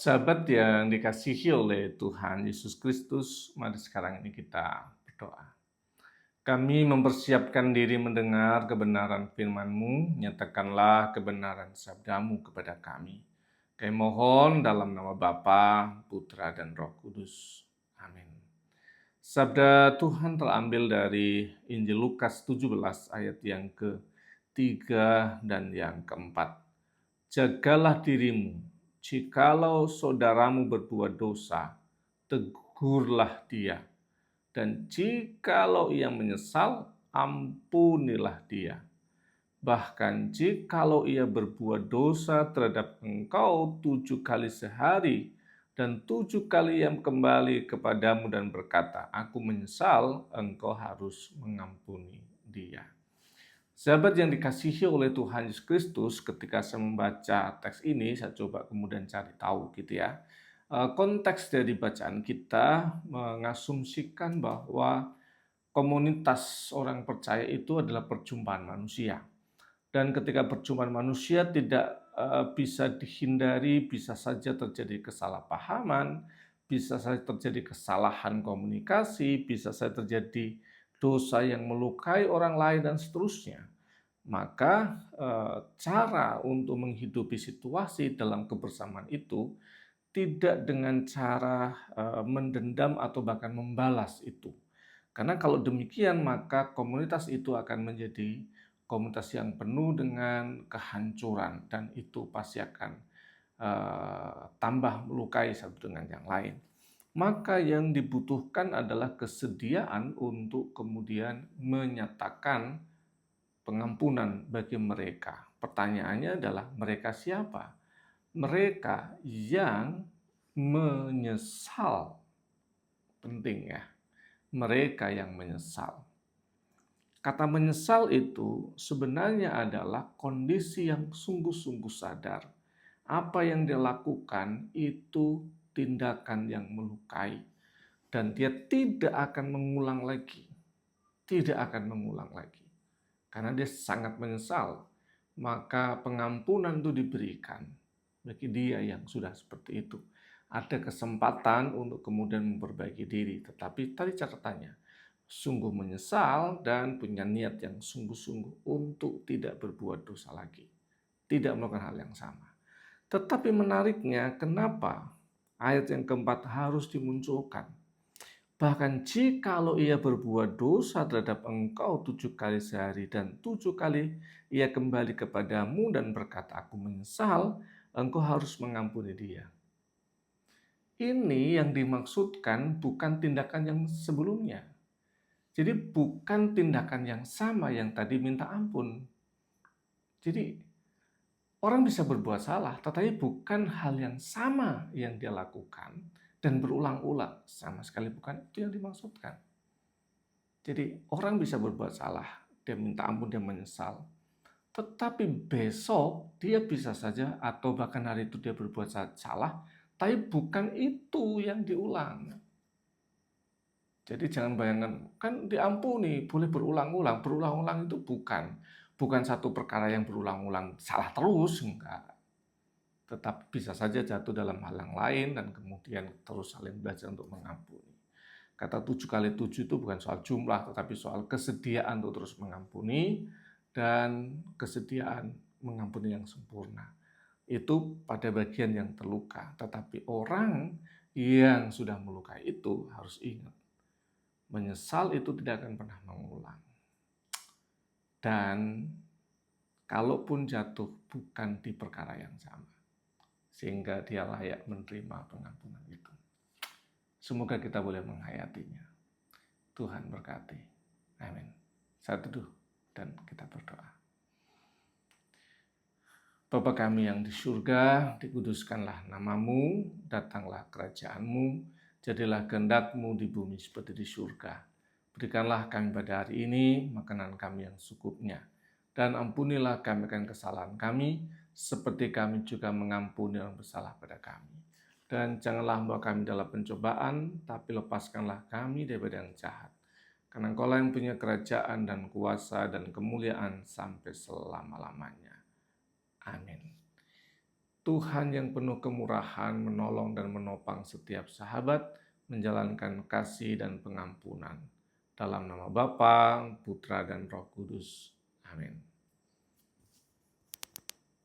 Sahabat yang dikasihi oleh Tuhan Yesus Kristus, mari sekarang ini kita berdoa. Kami mempersiapkan diri mendengar kebenaran firman-Mu, nyatakanlah kebenaran sabda-Mu kepada kami. Kami mohon dalam nama Bapa, Putra, dan Roh Kudus. Amin. Sabda Tuhan terambil dari Injil Lukas 17 ayat yang ke-3 dan yang ke-4. Jagalah dirimu, jikalau saudaramu berbuat dosa, tegurlah dia. Dan jikalau ia menyesal, ampunilah dia. Bahkan jikalau ia berbuat dosa terhadap engkau 7 kali sehari, dan 7 kali ia kembali kepadamu dan berkata, "Aku menyesal," engkau harus mengampuni dia. Sahabat yang dikasihi oleh Tuhan Yesus Kristus, ketika saya membaca teks ini, saya coba kemudian cari tahu gitu ya. Konteks dari bacaan kita mengasumsikan bahwa komunitas orang percaya itu adalah perjumpaan manusia. Dan ketika perjumpaan manusia tidak bisa dihindari, bisa saja terjadi kesalahpahaman, bisa saja terjadi kesalahan komunikasi, bisa saja terjadi dosa yang melukai orang lain dan seterusnya. Maka cara untuk menghidupi situasi dalam kebersamaan itu tidak dengan cara mendendam atau bahkan membalas itu. Karena kalau demikian maka komunitas itu akan menjadi komunitas yang penuh dengan kehancuran dan itu pasti akan tambah melukai satu dengan yang lain. Maka yang dibutuhkan adalah kesediaan untuk kemudian menyatakan pengampunan bagi mereka. Pertanyaannya adalah mereka siapa? Mereka yang menyesal. Penting ya, mereka yang menyesal. Kata menyesal itu sebenarnya adalah kondisi yang sungguh-sungguh sadar. Apa yang dia lakukan itu tindakan yang melukai. Dan dia tidak akan mengulang lagi. Tidak akan mengulang lagi. Karena dia sangat menyesal. Maka pengampunan itu diberikan bagi dia yang sudah seperti itu. Ada kesempatan untuk kemudian memperbaiki diri. Tetapi tadi catatannya, sungguh menyesal dan punya niat yang sungguh-sungguh untuk tidak berbuat dosa lagi. Tidak melakukan hal yang sama. Tetapi menariknya, kenapa ayat yang keempat harus dimunculkan? Bahkan jikalau ia berbuat dosa terhadap engkau 7 kali sehari dan 7 kali ia kembali kepadamu dan berkata, "Aku menyesal," engkau harus mengampuni dia. Ini yang dimaksudkan bukan tindakan yang sebelumnya. Jadi bukan tindakan yang sama yang tadi minta ampun. Jadi orang bisa berbuat salah, tetapi bukan hal yang sama yang dia lakukan dan berulang-ulang. Sama sekali bukan itu yang dimaksudkan. Jadi orang bisa berbuat salah, dia minta ampun, dia menyesal. Tetapi besok dia bisa saja atau bahkan hari itu dia berbuat salah, tapi bukan itu yang diulang. Jadi jangan bayangkan, kan diampuni, boleh berulang-ulang. Berulang-ulang itu bukan satu perkara yang berulang-ulang salah terus, enggak. Tetap bisa saja jatuh dalam hal yang lain dan kemudian terus saling belajar untuk mengampuni. Kata 7 kali 7 itu bukan soal jumlah, tetapi soal kesediaan untuk terus mengampuni dan kesediaan mengampuni yang sempurna. Itu pada bagian yang terluka, tetapi orang yang sudah melukai itu harus ingat, menyesal itu tidak akan pernah mengulang. Dan kalaupun jatuh bukan di perkara yang sama, sehingga dia layak menerima pengampunan itu. Semoga kita boleh menghayatinya. Tuhan berkati. Amin. Saya teduh dan kita berdoa. Bapa kami yang di surga, dikuduskanlah namamu, datanglah kerajaanmu, jadilah kehendak-Mu di bumi seperti di surga. Berikanlah kami pada hari ini makanan kami yang secukupnya, dan ampunilah kami akan kesalahan kami, seperti kami juga mengampuni orang bersalah pada kami. Dan janganlah membawa kami dalam pencobaan, tapi lepaskanlah kami daripada yang jahat. Karena Engkaulah yang punya kerajaan dan kuasa dan kemuliaan sampai selama-lamanya. Amin. Tuhan yang penuh kemurahan menolong dan menopang setiap sahabat menjalankan kasih dan pengampunan. Dalam nama Bapa, Putra, dan Roh Kudus. Amin.